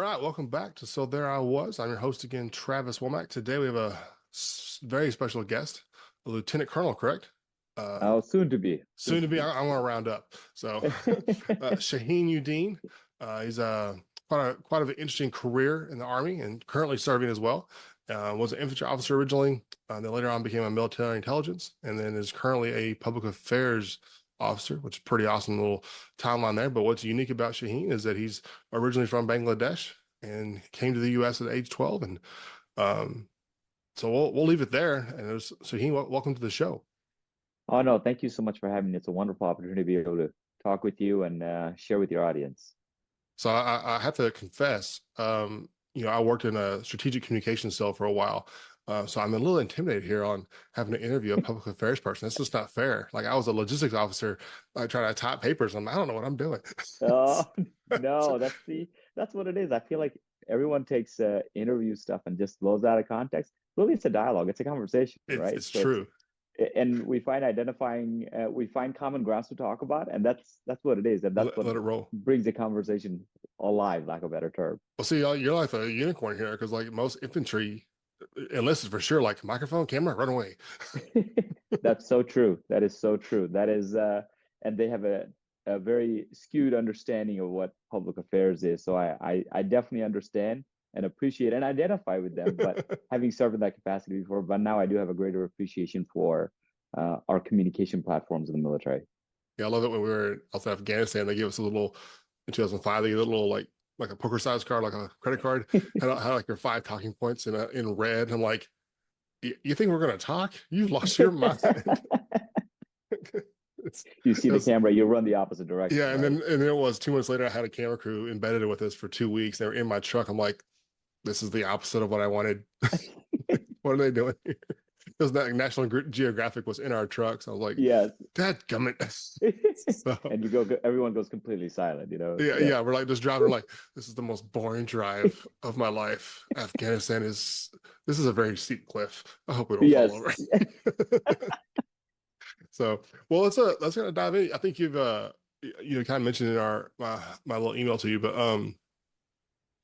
right, welcome back to So There I Was. I'm your host again, Travis Womack. Today we have a very special guest, a lieutenant colonel, correct? Uh, Soon to be, soon Soon to to be. be. I want to round up. So, Shahin Uddin, he's quite of an interesting career in the Army and currently serving as well. Was an infantry officer originally, then later on became a military intelligence, and then is currently a public affairs officer, which is pretty awesome little timeline there. But what's unique about Shahin is that he's originally from Bangladesh and came to the U.S. at age 12, and um, so we'll leave it there. And Shahin, welcome to the show. Oh no, thank you so much for having me. It's a wonderful opportunity to be able to talk with you and share with your audience. So I have to confess, I worked in a strategic communications cell for a while. So I'm a little intimidated here on having to interview a public affairs person. It's just not fair. Like I was a logistics officer, I try to type papers. I don't know what I'm doing. Oh So no, that's what it is. I feel like everyone takes interview stuff and just blows out of context. Really, it's a dialogue. It's a conversation, right? it's So it's true. and we find common grounds to talk about, and that's what it is, and that's what Let it roll. brings the conversation alive, lack of a better term. Well, see, you're like a unicorn here because like most infantry enlisted for sure, like microphone, camera, run away. That's so true. That is so true. That is, and they have a very skewed understanding of what public affairs is. So I definitely understand and appreciate and identify with them. But having served in that capacity before, but now I do have a greater appreciation for our communication platforms in the military. Yeah, I love it when we were outside Afghanistan. They gave us a little in 2005. They gave a little like a poker size card, like a credit card, had like your five talking points in red. I'm like, you think we're gonna talk? You lost your mind. You see It the was, camera, you run the opposite direction, yeah, right? and then it was 2 months later. I had a camera crew embedded with us for 2 weeks. They were in my truck. I'm like, this is the opposite of what I wanted. What are they doing here? Because that National Geographic was in our trucks. I was like, Yes. Dad, gummit. So And everyone goes completely silent, you know? yeah, Yeah. yeah. We're like just driving. We're like, this is the most boring drive of my life. Afghanistan is this is a very steep cliff. I hope we don't fall Yes. over. So, well, let's kind of dive in. I think you kind of mentioned in our my little email to you, but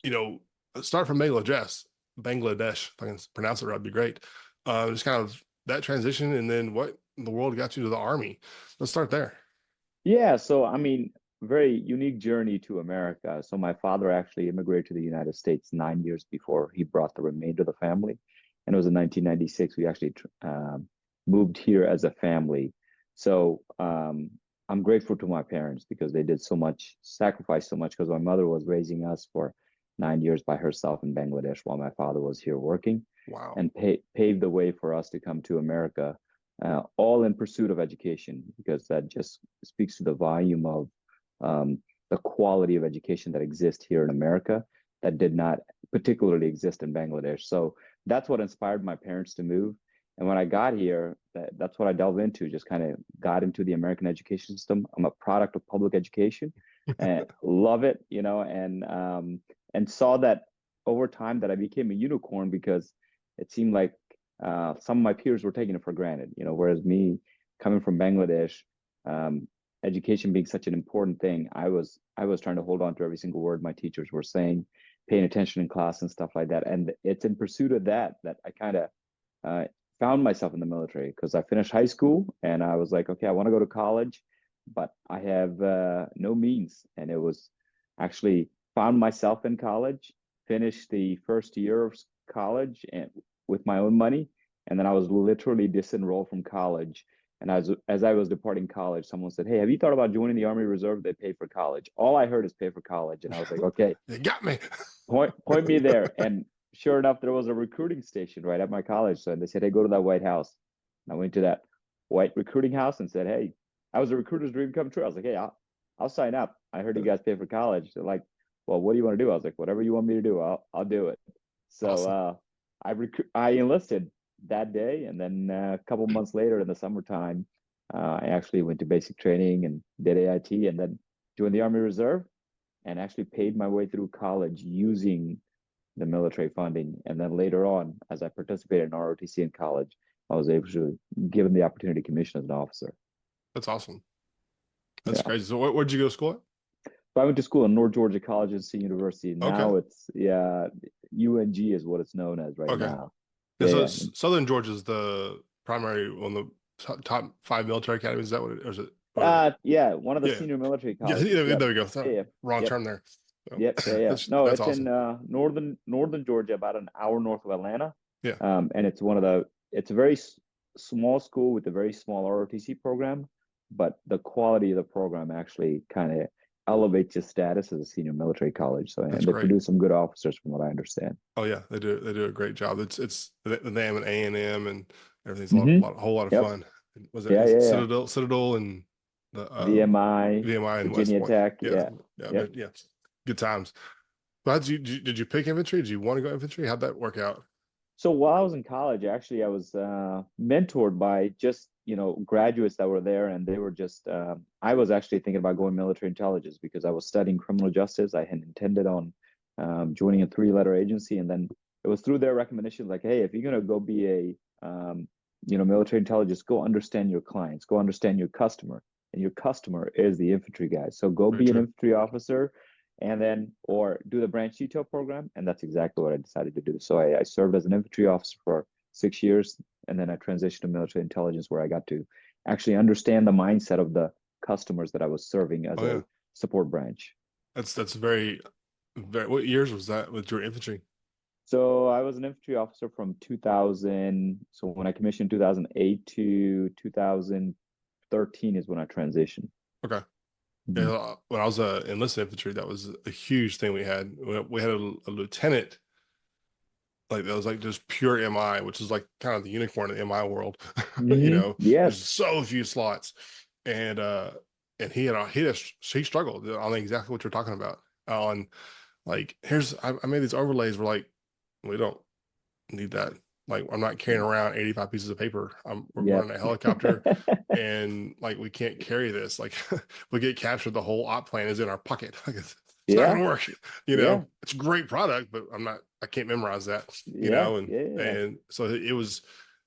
you know, start from Bangladesh. If I can pronounce it right, would be great. Just kind of that transition, and then what in the world got you to the army. Let's start there. Yeah, so I mean, very unique journey to America. So my father actually immigrated to the United States 9 years before he brought the remainder of the family, and it was in 1996 we actually moved here as a family. So I'm grateful to my parents because they did so much, sacrificed so much because my mother was raising us for 9 years by herself in Bangladesh while my father was here working, Wow. and paved the way for us to come to America, all in pursuit of education, because that just speaks to the volume of the quality of education that exists here in America that did not particularly exist in Bangladesh. So that's what inspired my parents to move. And when I got here, that's what I delved into, just kind of got into the American education system. I'm a product of public education and love it, and saw that over time that I became a unicorn because it seemed like some of my peers were taking it for granted, whereas me coming from Bangladesh, um, education being such an important thing, I was trying to hold on to every single word my teachers were saying, paying attention in class and stuff like that. And it's in pursuit of that I kind of uh, found myself in the military because I finished high school and I was like, okay, I want to go to college, but I have no means. And it was actually found myself in college, finished the first year of college and with my own money, and then I was literally disenrolled from college. And as I was departing college, someone said, "Hey, have you thought about joining the Army Reserve? They pay for college." All I heard is pay for college, and I was like, "Okay, You got me. point me there." And sure enough, there was a recruiting station right at my college. So they said, "Hey, go to that White House." And I went to that white recruiting house and said, "Hey, I was a recruiter's dream come true." I was like, "Hey, I'll sign up. I heard you guys pay for college." They're like, "Well, what do you want to do?" I was like, "Whatever you want me to do, I'll do it." So Awesome. I enlisted that day, and then a couple months later in the summertime, I actually went to basic training and did AIT, and then joined the Army Reserve, and actually paid my way through college using the military funding. And then later on, as I participated in ROTC in college, I was able to given the opportunity to commission as an officer. That's awesome. That's Yeah. crazy. So where'd you go to school at? So I went to school in North Georgia College and State University. Okay. Now it's yeah, UNG is what it's known as right Okay. now. Yeah. Yeah, So yeah. Southern Georgia is the primary one of the top five military academies. Is that what it, or is it? Or, Yeah, one of the yeah. senior military Yeah. colleges. Yep. There we go. Yeah, Sorry, yeah. wrong Yep. term there. So, Yep. Yeah, yeah. No, that's it's in awesome. northern Georgia, about an hour north of Atlanta. Yeah. And it's it's a very small school with a very small ROTC program, but the quality of the program actually kind of elevates your status as a senior military college. So, That's and they great. produce some good officers from what I understand. Oh yeah, they do a great job. It's the name and A&M and everything's Hmm. a whole lot of Yep. fun. Was it Yeah, yeah, yeah. Citadel and the VMI, VMI and West Virginia Point? Tech. Yeah, Yeah. yeah, Yep. yeah. Good times. But did you pick infantry? Did you want to go infantry? How'd that work out? So while I was in college, actually, I was mentored by just, graduates that were there, and they were just. I was actually thinking about going military intelligence because I was studying criminal justice. I had intended on joining a three-letter agency, and then it was through their recommendations, like, hey, if you're gonna go be military intelligence, go understand your clients, go understand your customer, and your customer is the infantry guy. So go Very be an true. infantry officer and then or do the branch detail program, and that's exactly what I decided to do. So I served as an infantry officer for 6 years, and then I transitioned to military intelligence, where I got to actually understand the mindset of the customers that I was serving as Oh yeah, a support branch. that's very very. What years was that with your infantry? So I was an infantry officer from 2000. So when I commissioned 2008 to 2013 is when I transitioned. Okay. Mhm. Yeah, when I was enlisted infantry, that was a huge thing we had. We had a lieutenant like that was like just pure MI, which is like kind of the unicorn in the MI world. There's Yes. so few slots, and he struggled on exactly what you're talking about. On like I made these overlays. We're like, we don't need that. Like I'm not carrying around 85 pieces of paper. We're going Yep. in a helicopter, and like we can't carry this. Like we get captured, the whole op plan is in our pocket. Like it's not Yeah. gonna work. Yeah. It's a great product, but I can't memorize that. Yeah. And Yeah. Yeah. so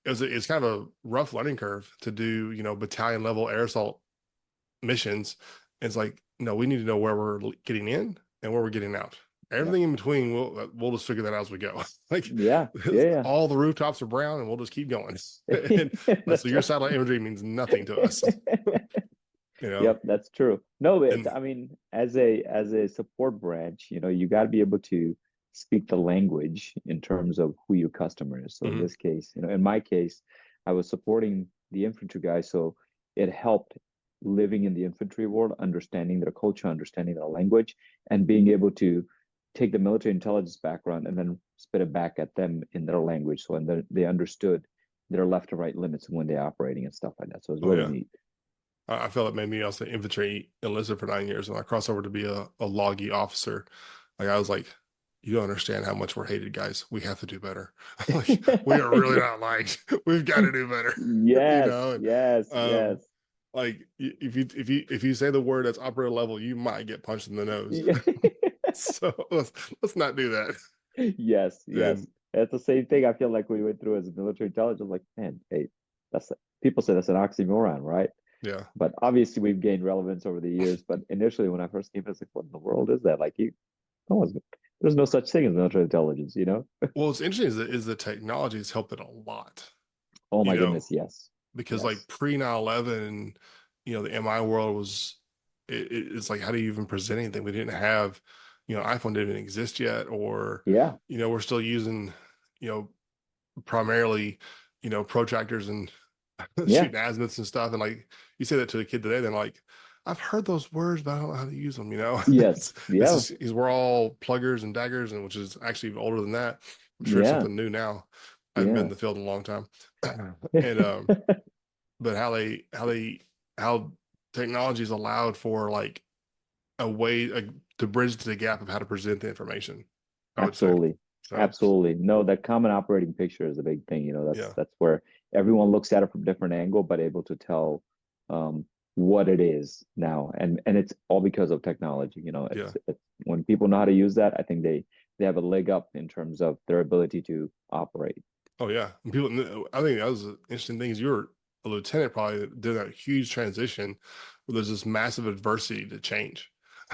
it's kind of a rough learning curve to do battalion level air assault missions. It's like no, we need to know where we're getting in and where we're getting out. Yep. Everything in between, we'll just figure that out as we go. Like Yeah. Yeah. all the rooftops are brown, and we'll just keep going. Yeah. And so That's your right. satellite imagery means nothing to us, you know. Yep, that's true. No, And I mean, as a support branch, you got to be able to speak the language in terms of who your customer is. So in mhm. this case, in my case, I was supporting the infantry guys, so it helped living in the infantry world, understanding their culture, understanding their language, and being able to take the military intelligence background and then spit it back at them in their language. So and they understood their left and right limits when they're operating and stuff like that. So it's Oh really yeah, neat. I feel it made me also infantry enlisted for 9 years, and I crossed over to be a loggy officer. Like I was like, you don't understand how much we're hated, guys. We have to do better. Like we are really not liked. We've got to do better. you Yes, know. yes, Um, yes. like if you say the word that's operator level, you might get punched in the nose. Yeah. So let's not do that. Yes, yes. And It's the same thing I feel like we went through as military intelligence. Like, man, hey, that's people say that's an oxymoron, right? yeah, But obviously we've gained relevance over the years. But initially when I first came, I was like, what in the world is that? Like no one's, there's no such thing as military intelligence, you know? well, what's interesting is the technology has helped it a lot. Oh You my know, goodness, yes. because like Yes. pre 9/11, the MI world was it's like how do you even present anything? We didn't have, iPhone didn't even exist yet, or Yeah. we're still using, you know, primarily, protractors and Yeah. shooting azimuths and stuff. And like you say that to a kid today, they're like, I've heard those words, but I don't know how to use them. Yes. It's Yeah. just is we're all pluggers and daggers, and which is actually older than that. I'm sure it's Yeah. something new now. I haven't been in Yeah. the field in a long time. And but how technology is allowed for like a way to bridge the gap of how to present the information, I would say. Absolutely. So Absolutely. No, that common operating picture is a big thing. yeah, That's where everyone looks at it from a different angle, but able to tell what it is now. And it's all because of technology. yeah. It's when people know how to use that, I think they have a leg up in terms of their ability to operate. Oh yeah. And people, I think that was an interesting thing is you were a lieutenant probably did that huge transition where there's this massive adversity to change.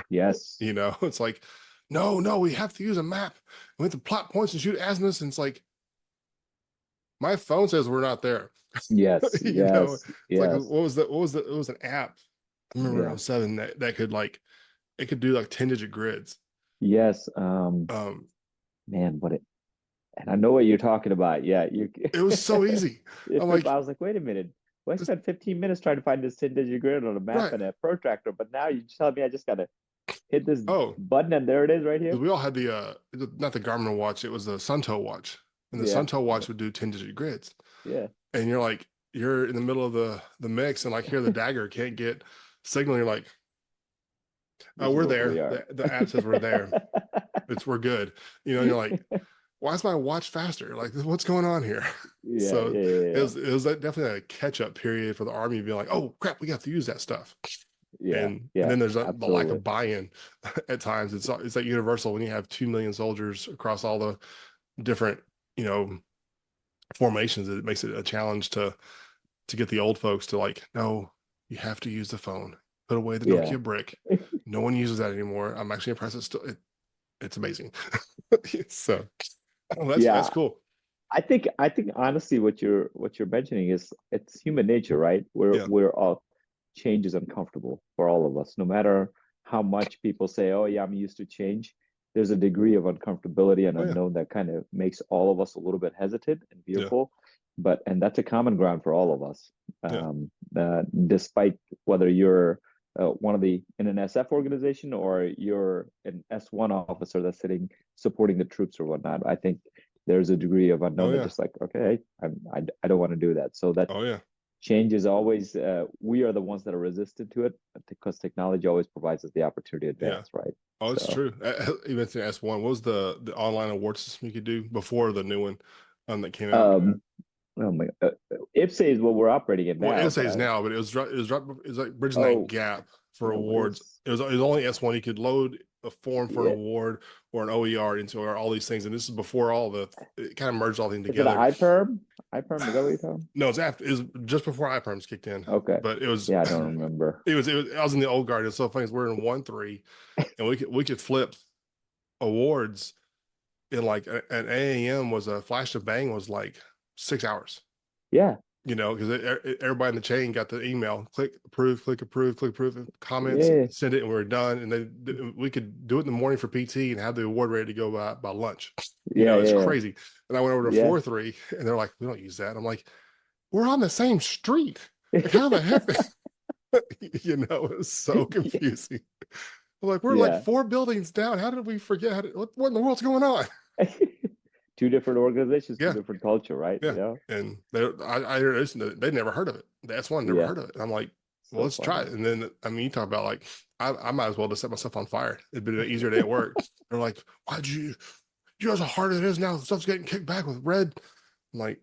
Yes. You know, it's like, no, we have to use a map. We have to plot points and shoot azimuths. And it's like, my phone says we're not there. Yes. You know, Yes. it's like, Yes. it was an app. I remember in Yeah. '07 that could like, it could do like 10-digit grids. Yes. Um, Man, and I know what you're talking about. Yeah, you. it was so easy. I'm I like, was like, wait a minute. Well, I this, spent 15 minutes trying to find this 10-digit grid on a map right. and a protractor, but now you tell me I just gotta hit this Oh, button and there it is right here. because we all had not the Garmin watch, it was the Sunto watch. And the Yeah, Sunto watch would do 10-digit grids. yeah. And you're like, you're in the middle of the mix and like here the dagger can't get signal. You're like, oh, This is we're where we there. are. The app says we're there. We're good. You know, and you're like, why is my watch faster? Like, what's going on here? Yeah, So yeah, yeah, it was definitely a catch up period for the army being like, oh crap, we have to use that stuff. yeah, And yeah, then there's the lack absolutely. of buy-in at times. It's like universal when you have 2 million soldiers across all the different, you know, formations. It makes it a challenge to get the old folks to like, no, you have to use the phone. Put away the Yeah. Nokia brick. No one uses that anymore. I'm actually impressed. It's amazing. So oh, that's Yeah, cool. I think honestly what you're mentioning is it's human nature, right? Yeah. We're all change is uncomfortable for all of us. No matter how much people say, "Oh yeah, I'm used to change," there's a degree of uncomfortability and Oh yeah. unknown that kind of makes all of us a little bit hesitant and Yeah. fearful. And that's a common ground for all of us. Yeah. Despite whether you're one of the in an SF organization or you're an S1 officer that's sitting supporting the troops or whatnot, I think there's a degree of Oh unknown that yeah. just like, okay, I don't want to do that. So that Oh yeah. change is always, we are the ones that are resistant to it because technology always provides us the opportunity to Yeah. advance, right? Oh, it's So, true. Even to S1, what was the online award system you could do before the new one that came out? um, oh my, IPSA is what we're operating in Well, now, but essays now, but it was like bridging that oh, gap for oh, what awards. is, It was only S1. You could load a form for an yeah, award or an OER into all these things, and this is before it kind of merged all things is it an together. iPerm? iPerm, is that what you're talking? No, it's after. It was just before iPerms kicked in, Okay. but it was Yeah, I don't remember. I was in the old guard. It's so funny. We're in 1-3, and we could flip awards in like an AAM was a flash to bang was like 6 hours. Yeah, You know, because everybody in the chain got the email, click approve, comments, yeah, send it, and we are done. And then we could do it in the morning for PT and have the award ready to go by lunch. You yeah, know, it's yeah, crazy. And I went over to yeah. 4-3, and they're like, we don't use that. I'm like, we're on the same street. Like, how the heck? You know, it's so Yeah, confusing. I'm like, we're like yeah. 4 buildings down. How did we forget? What in the world's going on? Two different organizations, two Yeah. different culture, right? Yeah. And I introduced them they never heard of it. The S1 never Yeah, heard of it. And I'm like, well, so let's try it. funny. And then, I mean, you talk about like, I might as well just set myself on fire. It'd been an easier day at work. They're like, you guys how hard it is now. Stuff's getting kicked back with red. I'm like,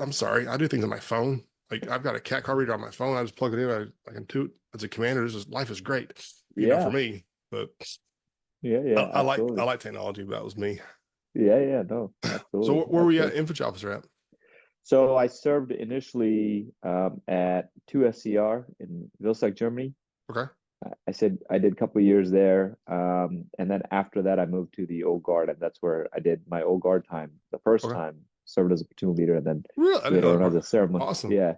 I'm sorry. I do things on my phone. Like I've got a cat car reader on my phone. I just plug it in. I can toot as a commander. Life is great, you know, for Yeah, me. But yeah, yeah, I absolutely. like technology. But that was me. Yeah, yeah, no, So absolutely, where were we at? absolutely. Infantry officer at? So I served initially at 2SCR in Vilseck, Germany. Okay. I said I did a couple of years there, and then after that I moved to the old guard, and that's where I did my old guard time. The first Okay. time served as a platoon leader, and then Really? I didn't know later that on as part. a ceremony. Awesome. Yeah,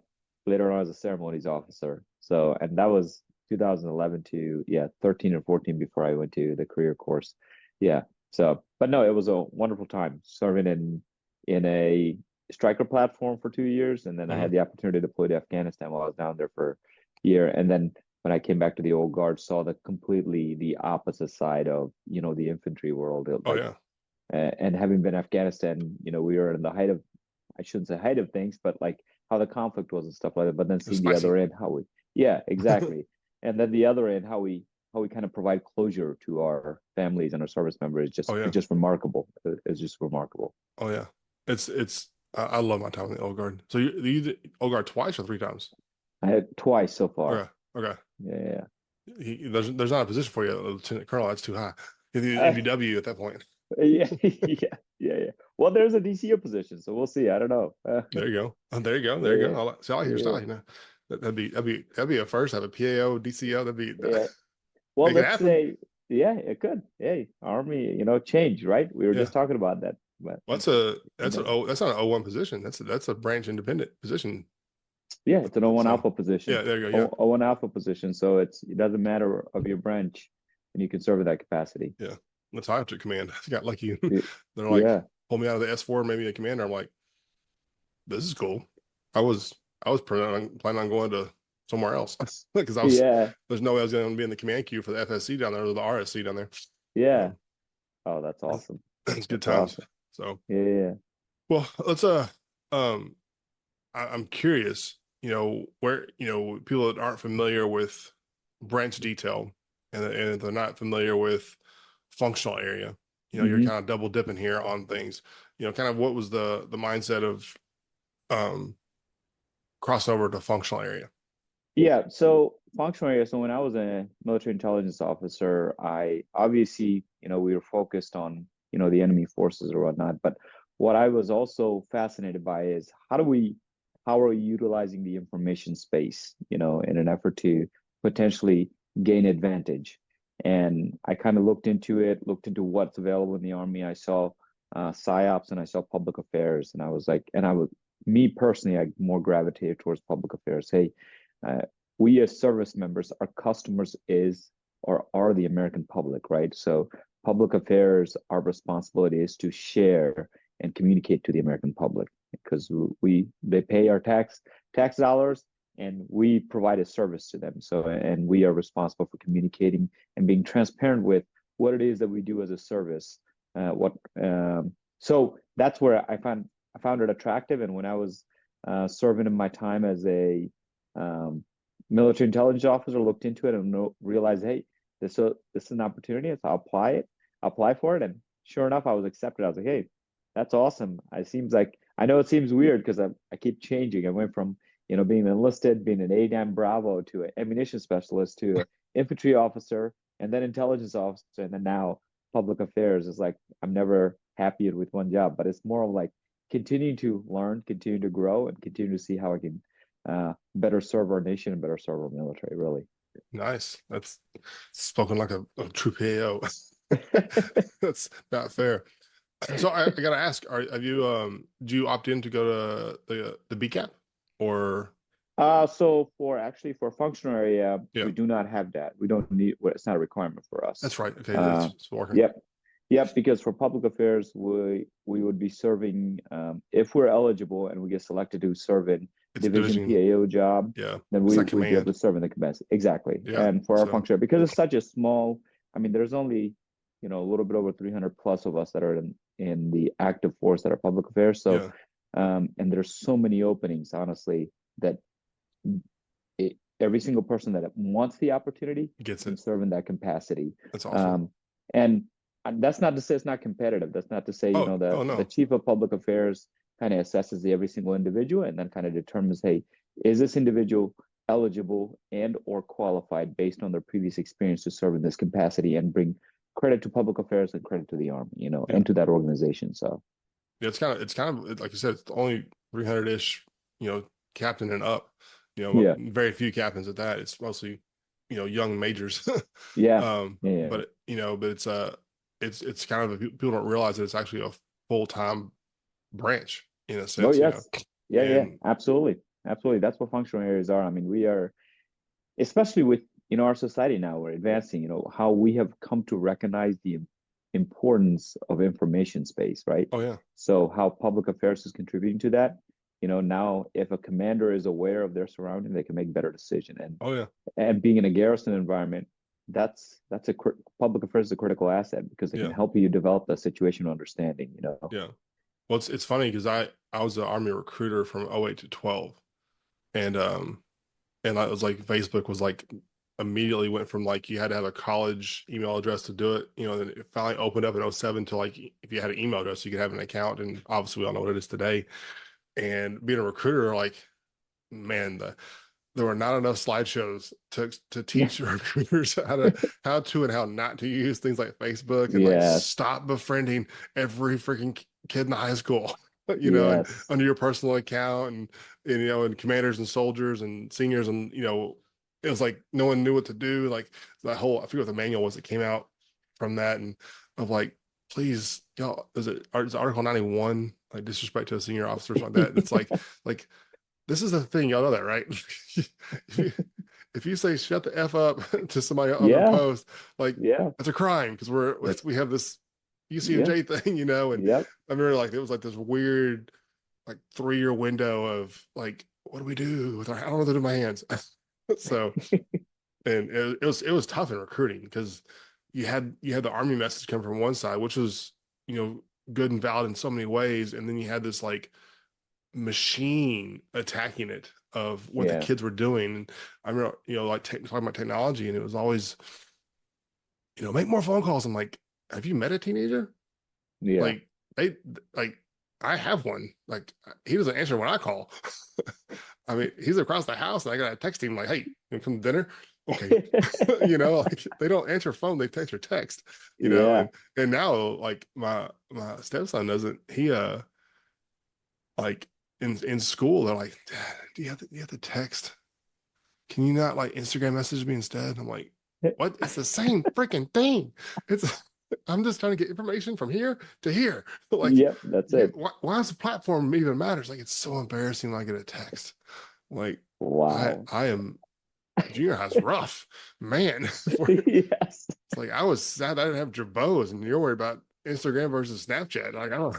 later on as a ceremonies officer. So, and that was 2011 to 13 and 14 before I went to the career course. Yeah. So, but no, it was a wonderful time serving in a striker platform for 2 years, and then I Mhm. had the opportunity to deploy to Afghanistan while I was down there for a year, and then when I came back to the old guard, saw the completely the opposite side of the infantry world. Oh Like, yeah. and having been Afghanistan, we were in the height of, I shouldn't say height of things, but like how the conflict was and stuff like that. But then It's seeing the other spicy. end, yeah, exactly. And then the other end, how we kind of provide closure to our families and our service members, Oh it's yeah. just remarkable. It's just remarkable. Oh yeah. I love my time in the old guard. So you did old guard twice or 3 times? I had twice so far. Okay. Okay. Yeah. There's not a position for you, Lieutenant Colonel. That's too high. You need Yeah. NVW at that point. Yeah, yeah. Well, there's a DCO position, so we'll see. I don't know. There you go. Oh, there you go. There you Yeah, go. See, I like your yeah, style. You know, that'd be a first. Have a PAO, DCO. That'd be yeah. Well, Make it let's happen. say, yeah, it could. Hey, Army, change, right? We were Yeah. just talking about that, but Well, you know, that's not an O1 position. That's a branch independent position. yeah, it's an O1 So alpha yeah, position, there you go. Yeah. O1 alpha position. So it doesn't matter of your branch, and you can serve at that capacity. Yeah. That's how I took command. I got lucky. Y- They're like, Yeah, pull me out of the S4, maybe a commander. I'm like, this is cool. I was planning on going to somewhere else because yeah, there's no way I was going to be in the command queue for the FSC down there or the RSC down there. yeah. Um, Oh, that's awesome. it's good That's times. awesome. So Yeah, yeah. well, let's um I'm curious, where, people that aren't familiar with branch detail and they're not familiar with functional area, you're Hmm. kind of double dipping here on things, kind of what was the mindset of um crossing over to functional area? Yeah, so functional area. So when I was a military intelligence officer, I obviously, we were focused on, the enemy forces or whatnot. But what I was also fascinated by is how are we utilizing the information space, in an effort to potentially gain advantage. And I kind of looked into what's available in the Army. I saw PSYOPs and I saw public affairs, and I was like, me personally, I more gravitated towards public affairs. Hey, uh, we as service members, our customers is or are the American public, right? So public affairs, our responsibility is to share and communicate to the American public because they pay our tax dollars and we provide a service to them. So and we are responsible for communicating and being transparent with what it is that we do as a service. What So that's where I found it attractive. And when I was serving in my time as a um, military intelligence officer, looked into it and realized, hey, this is an opportunity. So I'll apply for it, and sure enough, I was accepted. I was like, hey, that's awesome. It seems like I know it seems weird because I keep changing. I went from being enlisted, being an ADAM Bravo to an ammunition specialist to an infantry officer, and then intelligence officer, and then now public affairs. Is like I'm never happy with one job, but it's more of like continuing to learn, continue to grow, and continue to see how I can better serve our nation and better serve our military, really. Nice. That's spoken like a true PAO. That's not fair. So I gotta ask, have you do you opt in to go to the BCAP or So for functional area, yeah, we do not have that. We don't need, well, it's not a requirement for us. that's right. Okay, Uh, it's working. yep. Yep, because for public affairs, we would be serving if we're eligible and we get selected to serve in It's division division, PAO job, yeah. then It's not we'd be able command. to serve in the capacity. Exactly. Yeah. And for our So function, because it's such a small, I mean, there's only, a little bit over 300 plus of us that are in the active force that are public affairs. So, yeah, and there's so many openings, honestly, that every single person that wants the opportunity gets can it. serve in that capacity. That's awesome. Um, and that's not to say it's not competitive. That's not to say, Oh the no. chief of public affairs kind of assesses every single individual and then kind of determines, hey, is this individual eligible and or qualified based on their previous experience to serve in this capacity and bring credit to public affairs and credit to the army, Yeah. and to that organization. So Yeah, it's kind of like you said, it's only 300-ish, captain and up, yeah, very few captains at that. It's mostly, young majors. yeah, yeah. But it's kind of, people don't realize that it's actually a full-time branch in a Oh sense, yes, yeah, yeah, and absolutely, absolutely. That's what functional areas are. I mean, we are, especially with our society now, we're advancing. How we have come to recognize the importance of information space, right? oh yeah, So how public affairs is contributing to that. Now if a commander is aware of their surrounding, they can make better decision. And oh yeah, being in a garrison environment, that's public affairs is a critical asset because it can yeah, help you develop a situational understanding. yeah. Well, it's funny because I was an Army recruiter from 08 to 12, and I was like, Facebook was like immediately went from like you had to have a college email address to do it, then it finally opened up in 07 to like if you had an email address you could have an account, and obviously we all know what it is today. And being a recruiter, like, man, there were not enough slideshows to Yeah. teach recruiters how to and how not to use things like Facebook, and like Yes. stop befriending every freaking kid in high school, and Yes. under your personal account, and and commanders and soldiers and seniors, and it was like no one knew what to do. Like that whole, I forget what the manual was that came out from that, and of like, please, y'all, is Article 91 like disrespect to a senior officer or something like that? It's like this is the thing, y'all know that, right? if you, if you say shut the f up to somebody on their Yeah, post, like yeah, that's a crime because that, we have this yeah, UCMJ thing, you know. And yep. I remember like it was like this weird like 3 year window of like, what do we do with our, I don't know what to do with my hands. So, and it was tough in recruiting because you had the army message come from one side, which was, you know, good and valid in so many ways, and then you had this like machine attacking it of what the Yeah, kids were doing. And I remember, you know, like talking about technology, and it was always, you know, make more phone calls. I'm like, have you met a teenager? yeah. Like they like I have one. Like he doesn't answer when I call. I mean, he's across the house, and I gotta text him like, "Hey, you come to dinner?" Okay, you know, like they don't answer phone; they text or text. You know, Yeah, and now like my stepson doesn't. He like in school, they're like, "Dad, do you have to text? Can you not like Instagram message me instead?" I'm like, "What? It's the same freaking thing. It's I'm just trying to get information from here to here. Like, yep, that's it. why does the platform even matters? Like, it's so embarrassing when I get a text. Like, Wow. I am junior high's rough, man. Yes. It's like I was sad I didn't have Jabos, and you're worried about Instagram versus Snapchat. Like, I don't.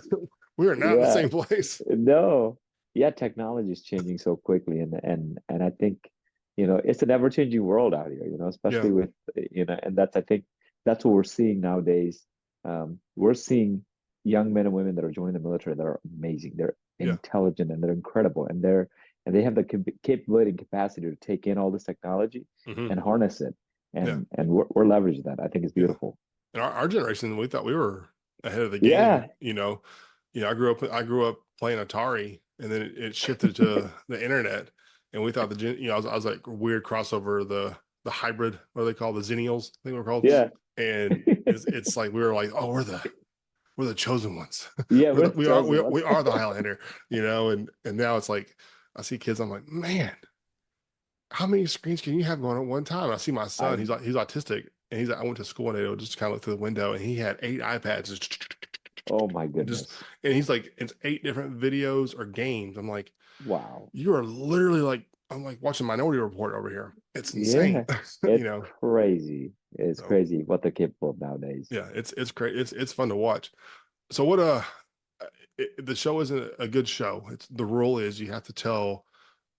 We are not in the Yeah. same place. No. Yeah, technology is changing so quickly, and I think, it's an ever-changing world out here, Yeah, especially with, and that's I think that's what we're seeing nowadays. We're seeing young men and women that are joining the military that are amazing. They're yeah, intelligent and they're incredible, and they have the capability and capacity to take in all this technology hmm and harness it, yeah, and we're leveraging that. I think it's yeah. beautiful. And our generation, we thought we were ahead of the game. Yeah. You know, I grew up playing Atari, and then it shifted to the internet, and we thought I was like weird crossover, the hybrid, what are they called, the Zennials, I think we're called, Yeah. and it's like we were like, oh, we're the chosen ones, Yeah, we're the chosen we ones. are the Highlander, you know, and now it's like I see kids, I'm like, man, how many screens can you have going at one time? I see my son, I he's autistic, and he's like, I went to school and I just kind of look through the window, and he had 8 iPads Oh my just, goodness. and he's like, it's 8 different videos or games. I'm like, Wow. you are literally like, I'm like watching Minority Report over here. It's insane, Yeah. you It's know. crazy. It's So crazy what they're capable of nowadays. yeah, it's great. It's fun to watch. So the show isn't a good show. It's the rule is you have to tell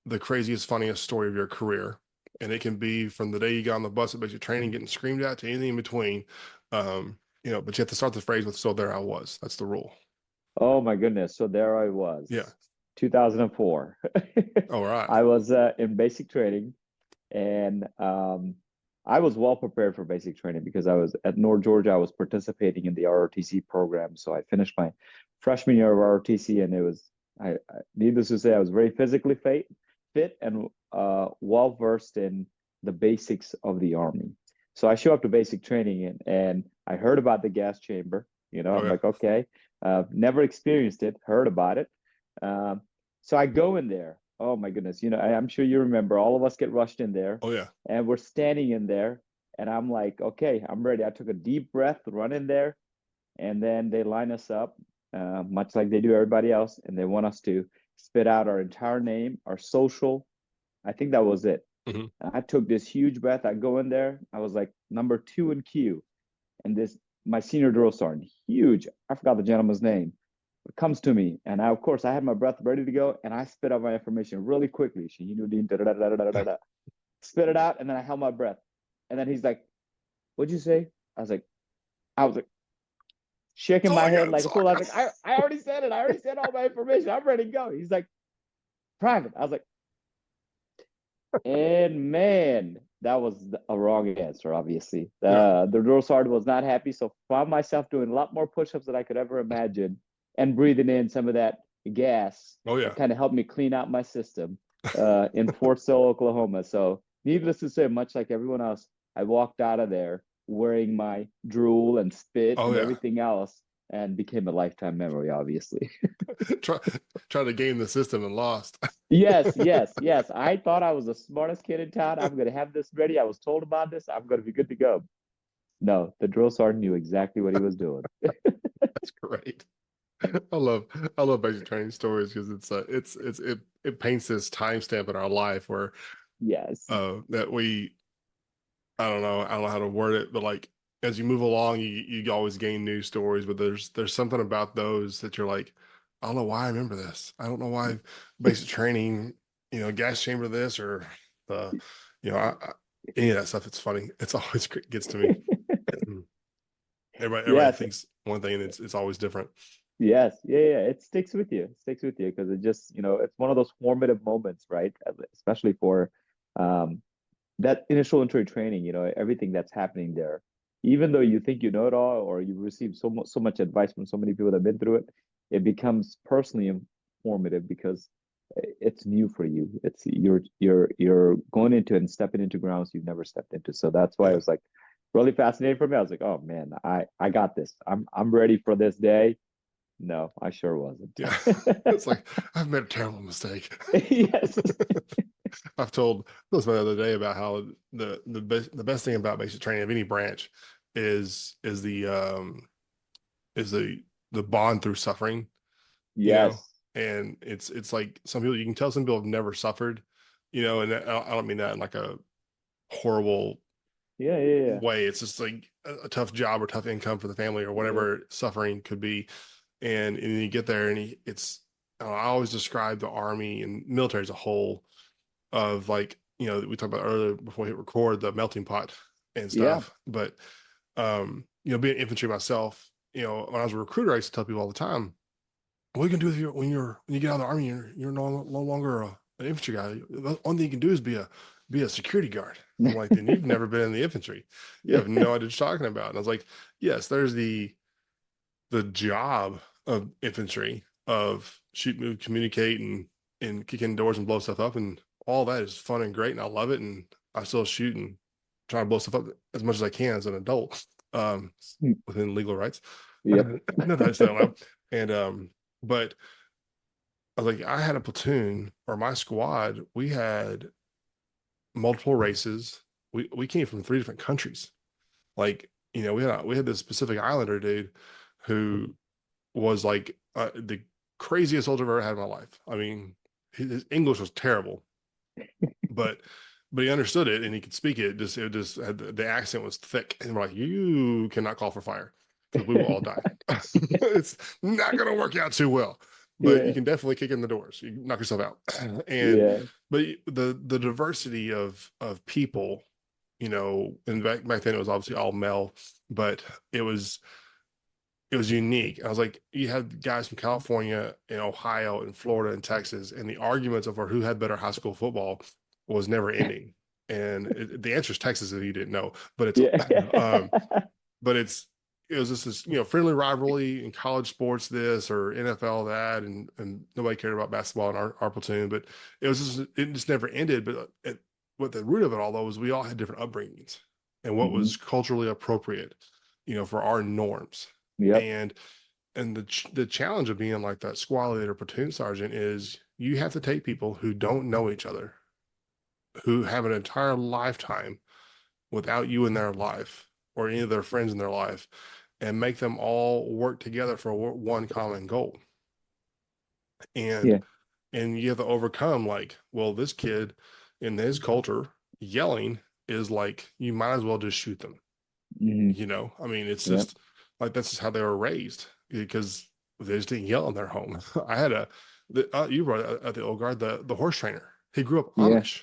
the craziest, funniest story of your career, and it can be from the day you got on the bus at basic training, getting screamed at, to anything in between. You know, but you have to start the phrase with "So there I was." That's the rule. Oh my goodness. So there I Yeah. was, 2004. All right. I was in basic training, and I was well prepared for basic training because I was at North Georgia. I was participating in the ROTC program. So I finished my freshman year of ROTC, and needless to say, I was very physically fit and well versed in the basics of the Army. So I show up to basic training, and I heard about the gas chamber. Oh I'm yeah. like, okay, never experienced it, heard about it. Um, so I go in there. Oh my goodness. I'm sure you remember all of us get rushed in there, Oh yeah. and we're standing in there, and I'm like, okay, I'm ready. I took a deep breath, run in there, and then they line us up, much like they do everybody else, and they want us to spit out our entire name, our social. I think that was it. hmm I took this huge breath. I go in there. I was like number 2 in queue, and this my senior drill sergeant, huge. I forgot the gentleman's name. It comes to me, and of course, I had my breath ready to go, and I spit out my information really quickly. Shahin Uddin, spit it out, and then I held my breath, and then he's like, "What'd you say?" I was like, I was like shaking That's all my I head got. like That's a all I fool. I was got. like, I already said it. I already said all my information. I'm ready to go. He's like, private. I was like, and man, that was a wrong answer, obviously. Yeah. The drill sergeant was not happy, so found myself doing a lot more push-ups than I could ever imagine and breathing in some of that gas Oh that yeah. kind of helped me clean out my system in Fort Sill, Oklahoma. So, needless to say, much like everyone else, I walked out of there wearing my drool and spit Oh and yeah. everything else. and became a lifetime memory, obviously. try try to game the system and lost. Yes, yes, yes. I thought I was the smartest kid in town. I'm gonna have this ready. I was told about this. I'm gonna be good to go. No, the drill sergeant knew exactly what he was doing. That's great. I love basic training stories because it paints this timestamp in our life where Yes. that we I don't know how to word it, but like as you move along, you always gain new stories, but there's something about those that you're like, I don't know why I remember this. I don't know why basic training, gas chamber this or the, any of that stuff. It's funny. It's always gets to me. Everybody Yes, thinks one thing and it's always different. yes, yeah, yeah. It sticks with you. It sticks with you because it just, it's one of those formative moments, right? Especially for um that initial entry training, everything that's happening there. Even though you think you know it all or you've received so much advice from so many people that have been through it, it becomes personally informative because it's new for you. It's you're going into and stepping into grounds you've never stepped into. So that's why it Yeah. was like really fascinating for me. I was like, oh man, I got this. I'm ready for this day. No, I sure wasn't. Yeah. It's like I've made a terrible mistake. Yes. I was the other day about how the best thing about basic training of any branch is the bond through suffering, you know, Yes. and it's like some people you can tell some people have never suffered, and I don't mean that in like a horrible Yeah, yeah, yeah. way. It's just like a tough job or tough income for the family or Yeah. whatever suffering could be, and then you get there and I always describe the army and military as a whole of like we talked about earlier before we hit record the melting pot and Yeah. stuff, but being infantry myself, when I was a recruiter I used to tell people all the time, what are you gonna do if when you get out of the army, you're no longer an infantry guy. The only thing you can do is be a security guard. I'm like, then you've never been in the infantry. You have no idea what you're talking about. And I was like, yes, there's the job of infantry of shoot, move, communicate, and kick in doors and blow stuff up, and all that is fun and great, and I love it, and I still shoot and try to blow stuff up as much as I can as an adult, within legal rights. Yep. No, I stay allowed. And but I was like, I had a platoon or my squad, we had multiple races. We came from 3 different countries. Like, we had this Pacific Islander dude who was like the craziest soldier I've ever had in my life. I mean, his English was terrible, but he understood it and he could speak it. Just had the accent was thick, and we're like, you cannot call for fire because we will all die. It's not going to work out too well, but you Yeah. can definitely kick in the doors. You knock yourself out, and Yeah. but the diversity of people, and back then it was obviously all male, but it was it was unique. I was like, you had guys from California and Ohio and Florida and Texas, and the arguments over who had better high school football was never ending. And the answer is Texas if you didn't know, but it's Yeah. but it was just this friendly rivalry in college sports this or NFL that, and nobody cared about basketball in our platoon, but it just never ended. But what the root of it all though was we all had different upbringings and what Hmm. was culturally appropriate, for our norms, Yep. and the challenge of being like that squad leader platoon sergeant is you have to take people who don't know each other, who have an entire lifetime without you in their life or any of their friends in their life, and make them all work together for one common goal. And Yeah. you have to overcome like, well, this kid in his culture yelling is like you might as well just shoot them. Hmm. I mean, it's Yep. just like that's just how they were raised because they just didn't yell in their home. I had you brought it at the old guard, the horse trainer. He grew up Yeah. Amish.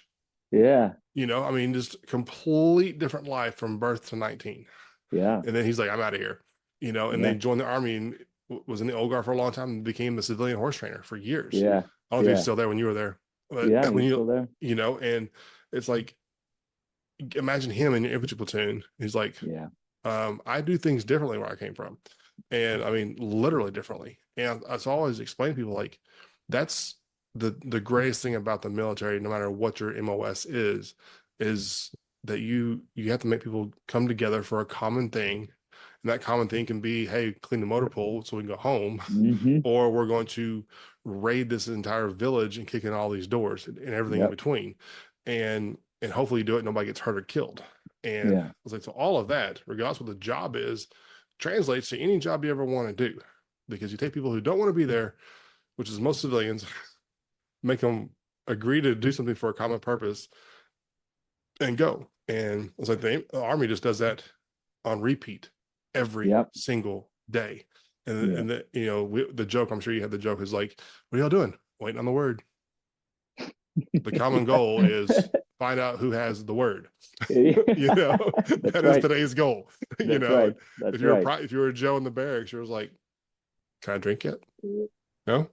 Yeah. I mean, just complete different life from birth to 19. Yeah. And then he's like, I'm out of here, and Yeah. then joined the army and was in the old guard for a long time and became the civilian horse trainer for years. Yeah. I don't know if he's Yeah. still there when you were there, but Yeah. when He's still there. and it's like, imagine him in your infantry platoon. He's like, Yeah. I do things differently where I came from. And I mean, literally differently. And I always explain to people like, that's the greatest thing about the military, no matter what your MOS is that you have to make people come together for a common thing And that common thing can be, hey, clean the motor pool so we can go home, Hmm. or we're going to raid this entire village and kick in all these doors and everything in Yep. between. And hopefully you do it, nobody gets hurt or killed. And I Yeah. was like, so all of that, regardless of what the job is, translates to any job you ever want to do. Because you take people who don't want to be there, which is most civilians, make them agree to do something for a common purpose and go. And it's like the Army just does that on repeat every Yep. single day. And, Yeah. and the, you know, the joke, I'm sure you had the joke is like, what are y'all doing? Waiting on the word. The common goal is find out who has the word. You know, That's that is right. today's goal. You That's know, right. That's if you're right. if you were Joe in the barracks, you're like, can I drink yet? No.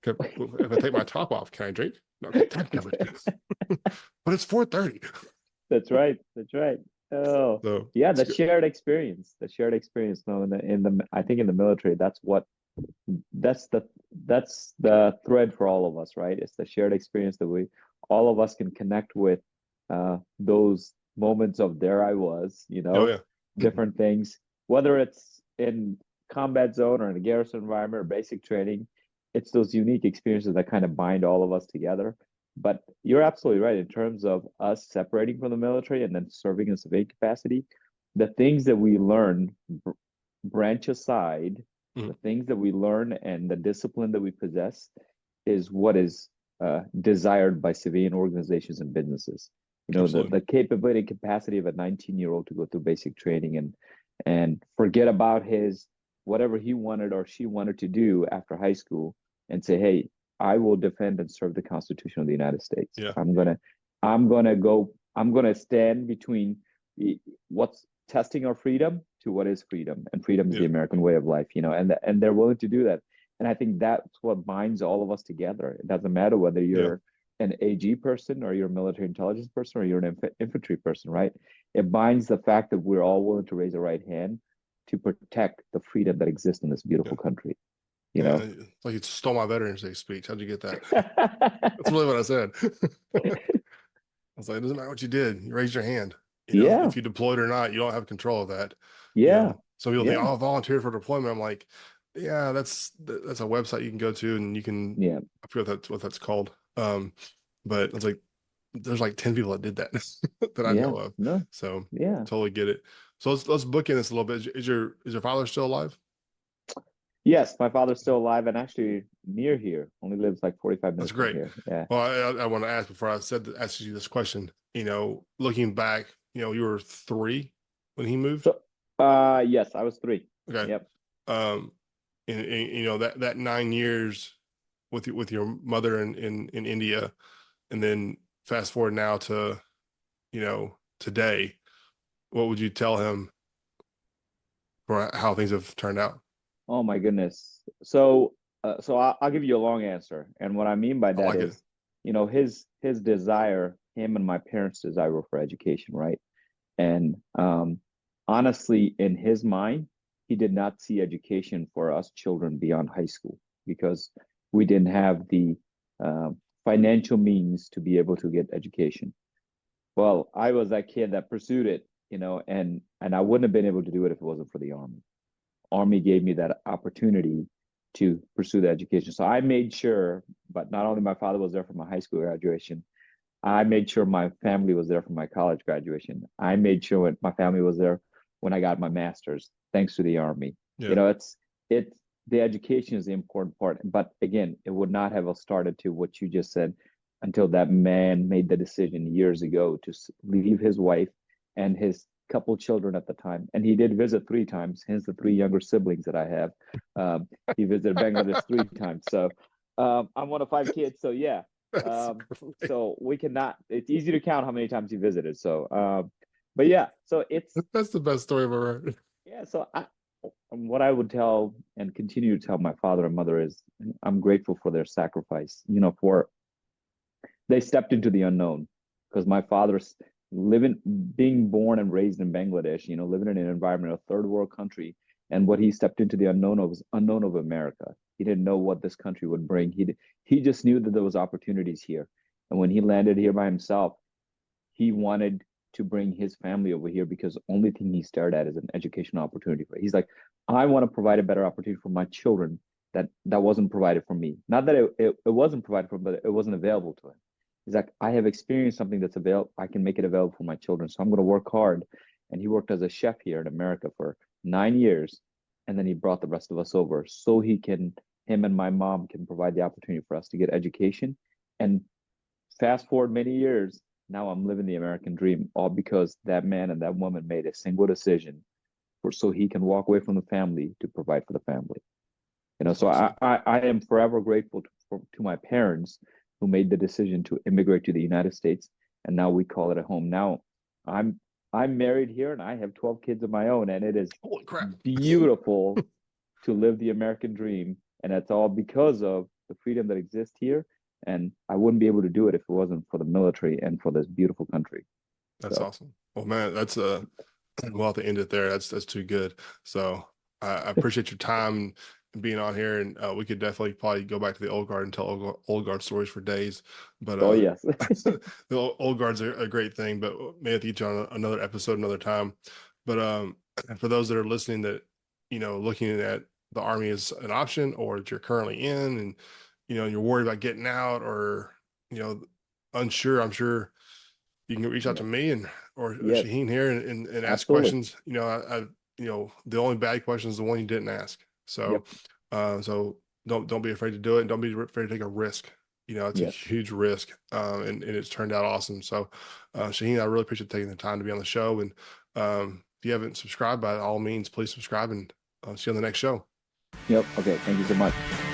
If I take my top off, can I drink? No. Okay, but it's 4:30. That's right. That's right. Oh, So yeah, it's the good. shared experience. The shared experience. No, in the I think in the military, that's the that's the thread for all of us, right? It's the shared experience that we all of us can connect with those moments of there I was, Oh yeah. different things, whether it's in combat zone or in a garrison environment or basic training, it's those unique experiences that kind of bind all of us together. But you're absolutely right in terms of us separating from the military and then serving in civilian capacity. The things that we learn branch aside, Mhm. the things that we learn and the discipline that we possess is what is desired by civilian organizations and businesses. Absolutely. The capability and capacity of a 19-year-old to go through basic training and forget about his whatever he wanted or she wanted to do after high school and say, hey, I will defend and serve the Constitution of the United States. Yeah. I'm gonna stand between what's testing our freedom to what is freedom, and freedom is the Yeah. American way of life, and they're willing to do that. And I think that's what binds all of us together. It doesn't matter whether Yeah. you're an AG person or you're a military intelligence person or you're an infantry person, right? It binds the fact that we're all willing to raise a right hand to protect the freedom that exists in this Yeah. beautiful country, you Yeah. know? It's like you stole my Veterans Day speech. How'd you get that? That's really what I said. I was like, it doesn't matter what you did. You raised your hand. Yeah, If you deployed or not, you don't have control of that. yeah, Some people think, yeah, oh, I volunteered for deployment. I'm like, yeah, that's a website you can go to and you can, yeah, I forget what that's called. But it's like, there's like 10 people that did that that I yeah. know of. No, So yeah. totally get it. So let's book in this a little bit. Is your father still alive? Yes, my father's still alive and actually near here. Only lives like 45 That's minutes from great. here. Yeah. Well, I want to ask before ask you this question. Looking back, you were 3 when he moved. So, yes, I was 3. Okay. Yep. Um, and that 9 years with your mother in India, and then fast forward now to today. What would you tell him for how things have turned out? Oh my goodness. So I'll give you a long answer. And what I mean by I that like it. is, his desire, him and my parents' desire were for education, right? And honestly, in his mind, he did not see education for us children beyond high school because we didn't have the uh, financial means to be able to get education. Well, I was that kid that pursued it, and I wouldn't have been able to do it if it wasn't for the Army. Army gave me that opportunity to pursue the education. So I made sure, but not only my father was there for my high school graduation, I made sure my family was there for my college graduation. I made sure my family was there when I got my master's, thanks to the Army. Yeah. It's the education is the important part. But again, it would not have started to what you just said until that man made the decision years ago to leave his wife and his couple children at the time. And he did visit 3 times, hence the 3 younger siblings that I have. He visited Bangladesh 3 times. So I'm one of 5 kids. So yeah, That's um, great. so we cannot. It's easy to count how many times he visited. So, but yeah. So it's That's the best story I've ever heard. yeah. What I would tell and continue to tell my father and mother is, I'm grateful for their sacrifice. For they stepped into the unknown because my father's being born and raised in Bangladesh. Living in an environment, a third world country, and what he stepped into the unknown of was unknown of America. He didn't know what this country would bring. He just knew that there was opportunities here. And when he landed here by himself, he wanted to bring his family over here because the only thing he stared at is an educational opportunity. He's like, I want to provide a better opportunity for my children that wasn't provided for me. Not that it wasn't provided for him, but it wasn't available to him. He's like, I have experienced something that's available. I can make it available for my children. So I'm going to work hard. And he worked as a chef here in America for 9 years. And then he brought the rest of us over so him and my mom can provide the opportunity for us to get education. And fast forward many years, now I'm living the American dream, all because that man and that woman made a single decision so he can walk away from the family to provide for the family. So I am forever grateful to my parents who made the decision to immigrate to the United States, and now we call it a home. Now I'm married here and I have 12 kids of my own, and it is Holy crap. beautiful to live the American dream, and that's all because of the freedom that exists here. And I wouldn't be able to do it if it wasn't for the military and for this beautiful country. That's awesome. Well, man, that's we'll have to end it there. That's too good. So I appreciate your time and being on here, and we could definitely probably go back to the old guard and tell old guard stories for days. But oh yes, the old guard's a great thing, but maybe have to get you on another episode another time. But for those that are listening that looking at the Army as an option, or that you're currently in, and you're worried about getting out, or unsure, I'm sure you can reach out to me or yes, Shahin here and ask absolutely. questions. The only bad question is the one you didn't ask. So, Yep. so don't be afraid to do it. And don't be afraid to take a risk. It's a Yes. huge risk, and it's turned out awesome. So, Shahin, I really appreciate taking the time to be on the show. And if you haven't subscribed, by all means, please subscribe, and see you on the next show. Yep. Okay. Thank you so much.